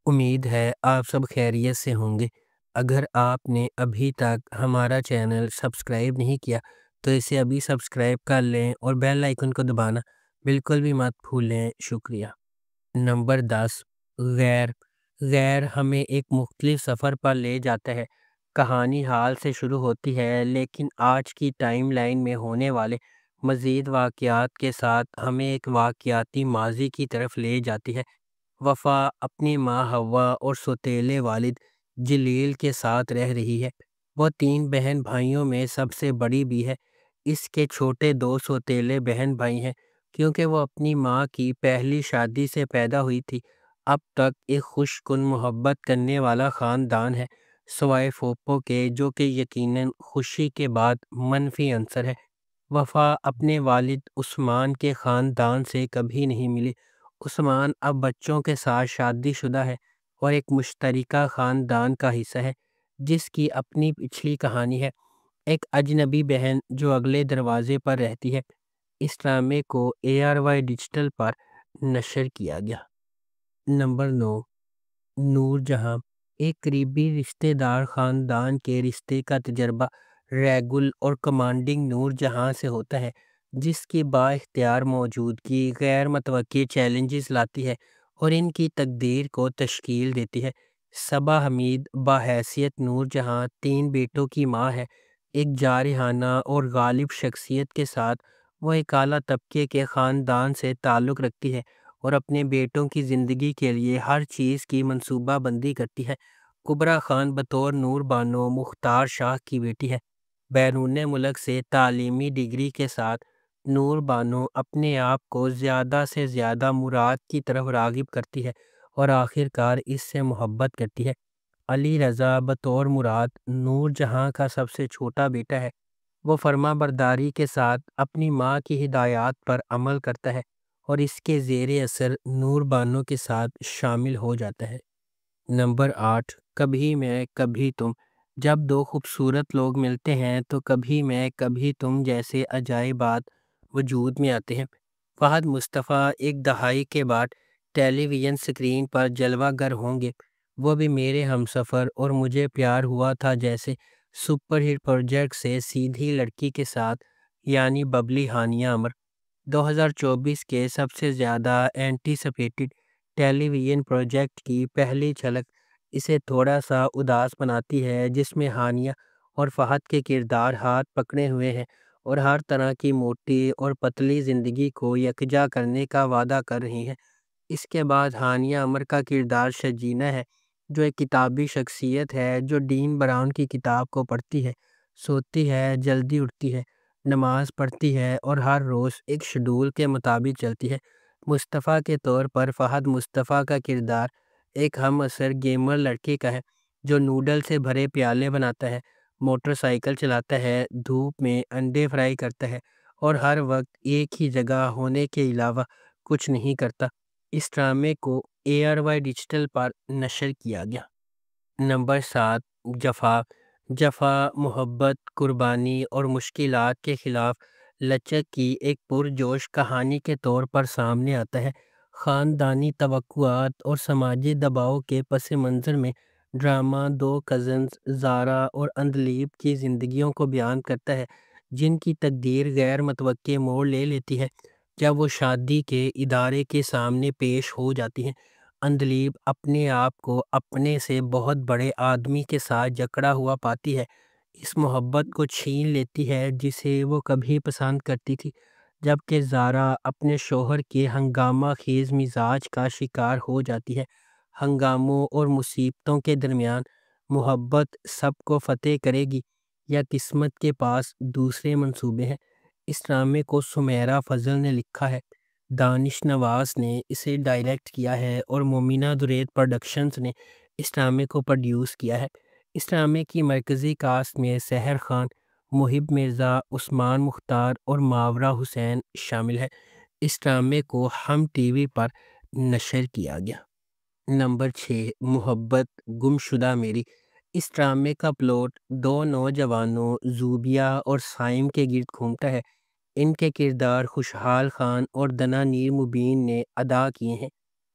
امید ہے آپ سب خیریت سے ہوں گے۔ اگر آپ نے ابھی تک ہمارا چینل سبسکرائب نہیں کیا تو اسے ابھی سبسکرائب کر لیں اور بیل آئیکن کو دبانا بالکل بھی مت بھولیں۔ شکریہ۔ نمبر 10، غیر غیر ہمیں ایک مختلف سفر پر لے جاتا ہے۔ کہانی حال سے شروع ہوتی ہے لیکن آج کی ٹائم لائن میں ہونے والے مزید واقعات کے ساتھ ہمیں ایک واقعاتی ماضی کی طرف لے جاتی ہے۔ وفا اپنی ماں حوا اور سوتیلے والد جلیل کے ساتھ رہ رہی ہے۔ وہ 3 بہن بھائیوں میں سب سے بڑی بھی ہے۔ اس کے چھوٹے 2 سوتیلے بہن بھائی ہیں۔ کیونکہ وہ اپنی ماں کی پہلی شادی سے پیدا ہوئی تھی، اب تک ایک خوش کن محبت کرنے والا خاندان ہے، سوائے پھوپھو کے جو کہ یقیناً خوشی کے بعد منفی عنصر ہے۔ وفا اپنے والد عثمان کے خاندان سے کبھی نہیں ملی۔ عثمان اب بچوں کے ساتھ شادی شدہ ہے اور ایک مشترکہ خاندان کا حصہ ہے جس کی اپنی پچھلی کہانی ہے۔ ایک اجنبی بہن جو اگلے دروازے پر رہتی ہے۔ اس ڈرامے کو ARY ڈیجیٹل پر نشر کیا گیا۔ نمبر 9، نور جہاں ایک قریبی رشتہ دار خاندان کے رشتے کا تجربہ ریگل اور کمانڈنگ نور جہاں سے ہوتا ہے، جس کی با اختیار موجودگی غیر متوقع چیلنجز لاتی ہے اور ان کی تقدیر کو تشکیل دیتی ہے۔ صبا حمید بحیثیت نور جہاں 3 بیٹوں کی ماں ہے۔ ایک جارحانہ اور غالب شخصیت کے ساتھ وہ ایک اعلیٰ طبقے کے خاندان سے تعلق رکھتی ہے اور اپنے بیٹوں کی زندگی کے لیے ہر چیز کی منصوبہ بندی کرتی ہے۔ کبریٰ خان بطور نور بانو مختار شاہ کی بیٹی ہے۔ بیرون ملک سے تعلیمی ڈگری کے ساتھ نور بانو اپنے آپ کو زیادہ سے زیادہ مراد کی طرف راغب کرتی ہے اور آخر کار اس سے محبت کرتی ہے۔ علی رضا بطور مراد نور جہاں کا سب سے چھوٹا بیٹا ہے۔ وہ فرما برداری کے ساتھ اپنی ماں کی ہدایات پر عمل کرتا ہے اور اس کے زیر اثر نور بانو کے ساتھ شامل ہو جاتا ہے۔ نمبر 8، کبھی میں کبھی تم جب 2 خوبصورت لوگ ملتے ہیں تو کبھی میں کبھی تم جیسے عجائبات وجود میں آتے ہیں۔ فہد مصطفیٰ ایک دہائی کے بعد ٹیلی ویژن سکرین پر جلوہ گر ہوں گے۔ وہ بھی میرے ہمسفر اور مجھے پیار ہوا تھا جیسے سپر ہٹ پروجیکٹ سے سیدھی لڑکی کے ساتھ، یعنی ببلی ہانیہ عمر۔ 2024 کے سب سے زیادہ اینٹیسپیٹڈ ٹیلی ویژن پروجیکٹ کی پہلی جھلک اسے تھوڑا سا اداس بناتی ہے، جس میں ہانیہ اور فہد کے کردار ہاتھ پکڑے ہوئے ہیں اور ہر طرح کی موٹی اور پتلی زندگی کو یکجا کرنے کا وعدہ کر رہی ہیں۔ اس کے بعد ہانیہ عمر کا کردار شجینہ ہے، جو ایک کتابی شخصیت ہے جو ڈین براؤن کی کتاب کو پڑھتی ہے، سوتی ہے، جلدی اٹھتی ہے، نماز پڑھتی ہے اور ہر روز ایک شیڈول کے مطابق چلتی ہے۔ مصطفیٰ کے طور پر فہد مصطفیٰ کا کردار ایک ہم عصر گیمر لڑکے کا ہے جو نوڈل سے بھرے پیالے بناتا ہے، موٹر سائیکل چلاتا ہے، دھوپ میں انڈے فرائی کرتا ہے اور ہر وقت ایک ہی جگہ ہونے کے علاوہ کچھ نہیں کرتا۔ اس ڈرامے کو ARY ڈیجیٹل پر نشر کیا گیا۔ نمبر 7، جفا جفا محبت، قربانی اور مشکلات کے خلاف لچک کی ایک پرجوش کہانی کے طور پر سامنے آتا ہے۔ خاندانی توقعات اور سماجی دباؤ کے پس منظر میں ڈرامہ 2 کزنز زارا اور اندلیب کی زندگیوں کو بیان کرتا ہے، جن کی تقدیر غیر متوقع موڑ لے لیتی ہے جب وہ شادی کے ادارے کے سامنے پیش ہو جاتی ہیں۔ اندلیب اپنے آپ کو اپنے سے بہت بڑے آدمی کے ساتھ جکڑا ہوا پاتی ہے، اس محبت کو چھین لیتی ہے جسے وہ کبھی پسند کرتی تھی، جبکہ زارا اپنے شوہر کے ہنگامہ خیز مزاج کا شکار ہو جاتی ہے۔ ہنگاموں اور مصیبتوں کے درمیان محبت سب کو فتح کرے گی یا قسمت کے پاس دوسرے منصوبے ہیں؟ اس ڈرامے کو سمیرہ فضل نے لکھا ہے، دانش نواز نے اسے ڈائریکٹ کیا ہے اور مومنہ درید پروڈکشنز نے اس ڈرامے کو پروڈیوس کیا ہے۔ اس ڈرامے کی مرکزی کاسٹ میں سحر خان، محب مرزا، عثمان مختار اور ماورا حسین شامل ہے۔ اس ڈرامے کو ہم ٹی وی پر نشر کیا گیا۔ نمبر 6، محبت گم شدہ میری اس ڈرامے کا پلاٹ 2 نوجوانوں زوبیہ اور سائم کے گرد گھومتا ہے۔ ان کے کردار خوشحال خان اور دنا نیر مبین نے ادا کیے ہیں۔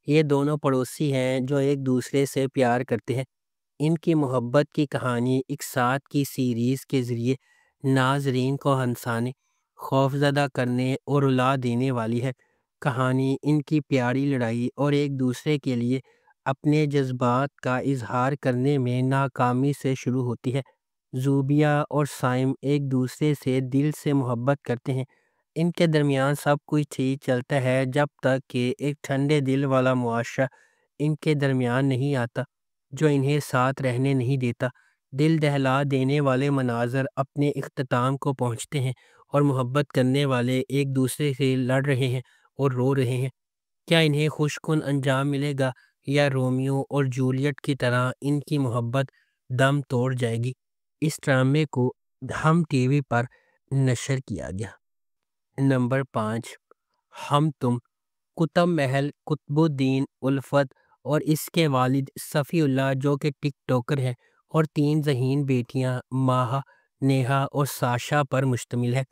یہ دونوں پڑوسی ہیں جو ایک دوسرے سے پیار کرتے ہیں۔ ان کی محبت کی کہانی ایک ساتھ کی سیریز کے ذریعے ناظرین کو ہنسانے، خوفزدہ کرنے اور رلا دینے والی ہے۔ کہانی ان کی پیاری لڑائی اور ایک دوسرے کے لیے اپنے جذبات کا اظہار کرنے میں ناکامی سے شروع ہوتی ہے۔ زوبیہ اور سائم ایک دوسرے سے دل سے محبت کرتے ہیں۔ ان کے درمیان سب کچھ ٹھیک چلتا ہے جب تک کہ ایک ٹھنڈے دل والا معاشرہ ان کے درمیان نہیں آتا جو انہیں ساتھ رہنے نہیں دیتا۔ دل دہلا دینے والے مناظر اپنے اختتام کو پہنچتے ہیں اور محبت کرنے والے ایک دوسرے سے لڑ رہے ہیں اور رو رہے ہیں۔ کیا انہیں خوش کن انجام ملے گا یا رومیو اور جولیٹ کی طرح ان کی محبت دم توڑ جائے گی؟ اس ڈرامے کو ہم ٹی وی پر نشر کیا گیا۔ نمبر 5، ہم تم۔ قطب محل قطب الدین الفت اور اس کے والد صفی اللہ جو کہ ٹک ٹاکر ہیں اور 3 ذہین بیٹیاں ماہا، نیہا اور ساشا پر مشتمل ہے۔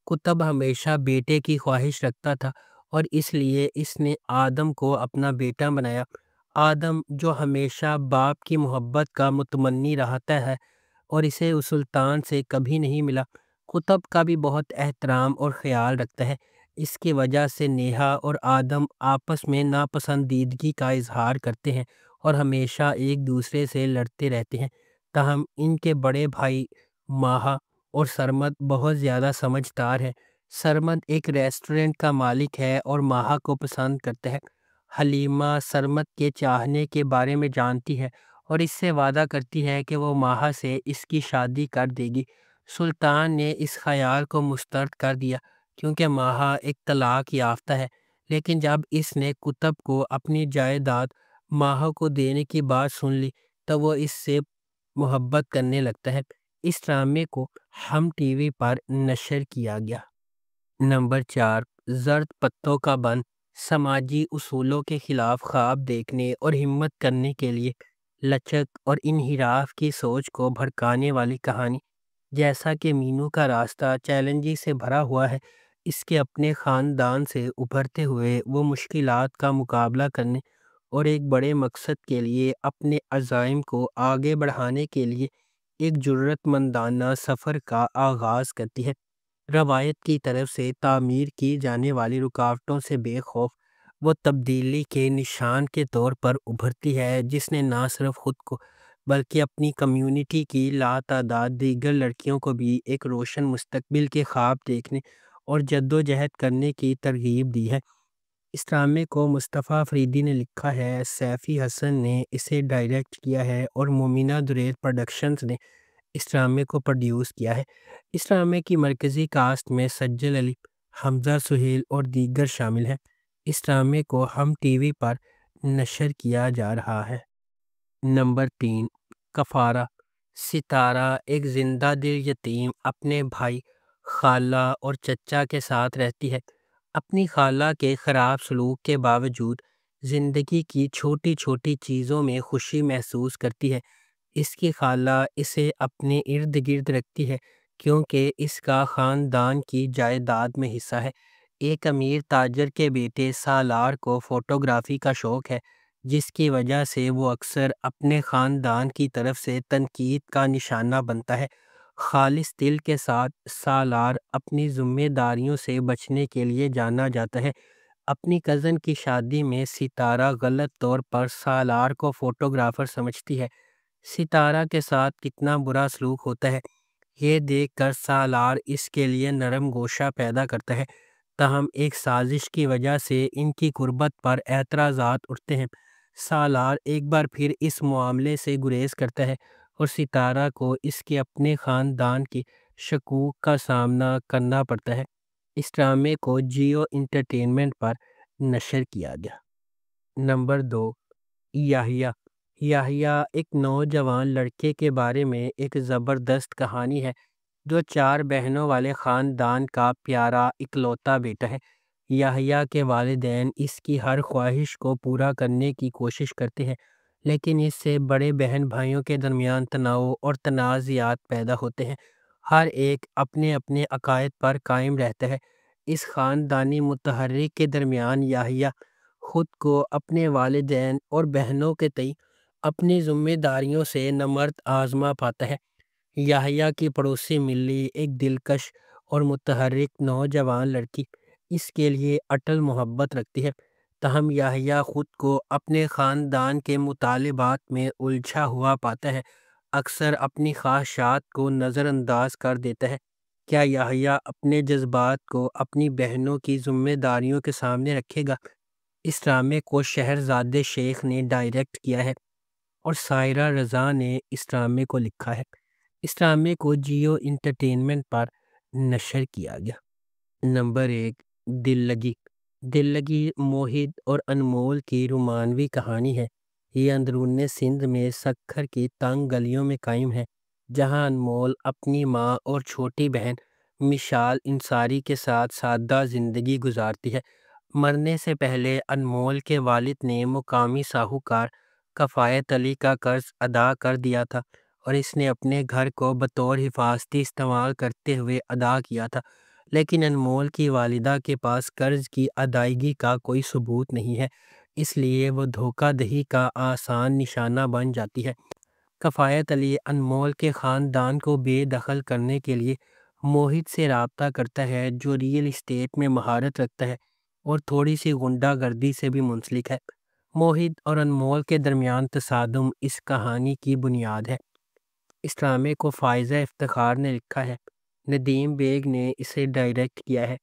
قطب ہمیشہ بیٹے کی خواہش رکھتا تھا اور اس لیے اس نے آدم کو اپنا بیٹا بنایا۔ آدم جو ہمیشہ باپ کی محبت کا متمنی رہتا ہے اور اسے اس سلطان سے کبھی نہیں ملا، قطب کا بھی بہت احترام اور خیال رکھتا ہے۔ اس کی وجہ سے نیہا اور آدم آپس میں ناپسندیدگی کا اظہار کرتے ہیں اور ہمیشہ ایک دوسرے سے لڑتے رہتے ہیں۔ تاہم ان کے بڑے بھائی ماہا اور سرمد بہت زیادہ سمجھدار ہیں۔ سرمد ایک ریسٹورنٹ کا مالک ہے اور ماہا کو پسند کرتا ہے۔ حلیمہ سرمد کے چاہنے کے بارے میں جانتی ہے اور اس سے وعدہ کرتی ہے کہ وہ ماہا سے اس کی شادی کر دے گی۔ سلطان نے اس خیال کو مسترد کر دیا کیونکہ ماہا ایک طلاق یافتہ ہے، لیکن جب اس نے قطب کو اپنی جائیداد ماہا کو دینے کی بات سن لی تو وہ اس سے محبت کرنے لگتا ہے۔ اس ڈرامے کو ہم ٹی وی پر نشر کیا گیا۔ نمبر 4، زرد پتوں کا بن۔ سماجی اصولوں کے خلاف خواب دیکھنے اور ہمت کرنے کے لیے لچک اور انحراف کی سوچ کو بھڑکانے والی کہانی۔ جیسا کہ مینو کا راستہ چیلنجز سے بھرا ہوا ہے، اس کے اپنے خاندان سے ابھرتے ہوئے وہ مشکلات کا مقابلہ کرنے اور ایک بڑے مقصد کے لیے اپنے عزائم کو آگے بڑھانے کے لیے ایک جرأت مندانہ سفر کا آغاز کرتی ہے۔ روایت کی طرف سے تعمیر کی جانے والی رکاوٹوں سے بے خوف وہ تبدیلی کے نشان کے طور پر ابھرتی ہے، جس نے نہ صرف خود کو بلکہ اپنی کمیونٹی کی لاتعداد دیگر لڑکیوں کو بھی ایک روشن مستقبل کے خواب دیکھنے اور جدوجہد کرنے کی ترغیب دی ہے۔ اس ڈرامے کو مصطفیٰ افریدی نے لکھا ہے، سیفی حسن نے اسے ڈائریکٹ کیا ہے اور مومنہ درید پروڈکشنز نے اس ڈرامے کو پروڈیوس کیا ہے۔ اس ڈرامے کی مرکزی کاسٹ میں سجل علی، حمزہ سہیل اور دیگر شامل ہیں۔ اس ڈرامے کو ہم ٹی وی پر نشر کیا جا رہا ہے۔ نمبر 3، کفارہ۔ ستارہ ایک زندہ دل یتیم اپنے بھائی، خالہ اور چچا کے ساتھ رہتی ہے۔ اپنی خالہ کے خراب سلوک کے باوجود زندگی کی چھوٹی چھوٹی چیزوں میں خوشی محسوس کرتی ہے۔ اس کی خالہ اسے اپنے ارد گرد رکھتی ہے کیونکہ اس کا خاندان کی جائیداد میں حصہ ہے۔ ایک امیر تاجر کے بیٹے سالار کو فوٹوگرافی کا شوق ہے، جس کی وجہ سے وہ اکثر اپنے خاندان کی طرف سے تنقید کا نشانہ بنتا ہے۔ خالص دل کے ساتھ سالار اپنی ذمہ داریوں سے بچنے کے لیے جانا جاتا ہے۔ اپنی کزن کی شادی میں ستارہ غلط طور پر سالار کو فوٹوگرافر سمجھتی ہے۔ ستارہ کے ساتھ کتنا برا سلوک ہوتا ہے یہ دیکھ کر سالار اس کے لیے نرم گوشہ پیدا کرتا ہے، تاہم ایک سازش کی وجہ سے ان کی قربت پر اعتراضات اٹھتے ہیں۔ سالار ایک بار پھر اس معاملے سے گریز کرتا ہے اور ستارہ کو اس کے اپنے خاندان کی شکوک کا سامنا کرنا پڑتا ہے۔ اس ڈرامے کو جیو انٹرٹینمنٹ پر نشر کیا گیا۔ نمبر 2، یحییٰ۔ یحییٰ ایک نوجوان لڑکے کے بارے میں ایک زبردست کہانی ہے جو 4 بہنوں والے خاندان کا پیارا اکلوتا بیٹا ہے۔ یحییٰ کے والدین اس کی ہر خواہش کو پورا کرنے کی کوشش کرتے ہیں، لیکن اس سے بڑے بہن بھائیوں کے درمیان تناؤ اور تنازعات پیدا ہوتے ہیں۔ ہر ایک اپنے اپنے عقائد پر قائم رہتا ہے۔ اس خاندانی متحرک کے درمیان یحییٰ خود کو اپنے والدین اور بہنوں کے تئیں اپنی ذمہ داریوں سے نمرد آزما پاتا ہے۔ یحییٰ کی پڑوسی ملی ایک دلکش اور متحرک نوجوان لڑکی اس کے لیے اٹل محبت رکھتی ہے، تاہم یحییٰ خود کو اپنے خاندان کے مطالبات میں الجھا ہوا پاتا ہے، اکثر اپنی خواہشات کو نظر انداز کر دیتا ہے۔ کیا یحییٰ اپنے جذبات کو اپنی بہنوں کی ذمہ داریوں کے سامنے رکھے گا؟ اس ڈرامے کو شہرزاد شیخ نے ڈائریکٹ کیا ہے اور سائرہ رضا نے اس ڈرامے کو لکھا ہے۔ اس ڈرامے کو جیو انٹرٹینمنٹ پر نشر کیا گیا۔ نمبر 1، دل لگی۔ دل لگی موہت اور انمول کی رومانوی کہانی ہے۔ یہ اندرون سندھ میں سکھر کی تنگ گلیوں میں قائم ہے، جہاں انمول اپنی ماں اور چھوٹی بہن مشال انصاری کے ساتھ سادہ زندگی گزارتی ہے۔ مرنے سے پہلے انمول کے والد نے مقامی ساہوکار کفایت علی کا قرض ادا کر دیا تھا اور اس نے اپنے گھر کو بطور حفاظتی استعمال کرتے ہوئے ادا کیا تھا، لیکن انمول کی والدہ کے پاس قرض کی ادائیگی کا کوئی ثبوت نہیں ہے، اس لیے وہ دھوکہ دہی کا آسان نشانہ بن جاتی ہے۔ کفایت علی انمول کے خاندان کو بے دخل کرنے کے لیے موہت سے رابطہ کرتا ہے، جو ریئل اسٹیٹ میں مہارت رکھتا ہے اور تھوڑی سی غنڈہ گردی سے بھی منسلک ہے۔ موہت اور انمول کے درمیان تصادم اس کہانی کی بنیاد ہے۔ اس ڈرامے کو فائزہ افتخار نے لکھا ہے، ندیم بیگ نے اسے ڈائریکٹ کیا ہے۔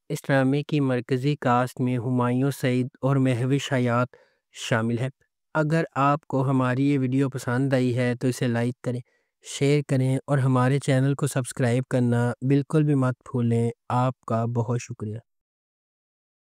اس ڈرامے کی مرکزی کاسٹ میں ہمایوں سعید اور مہوش حیات شامل ہے۔ اگر آپ کو ہماری یہ ویڈیو پسند آئی ہے تو اسے لائک کریں، شیئر کریں اور ہمارے چینل کو سبسکرائب کرنا بالکل بھی مت بھولیں۔ آپ کا بہت شکریہ۔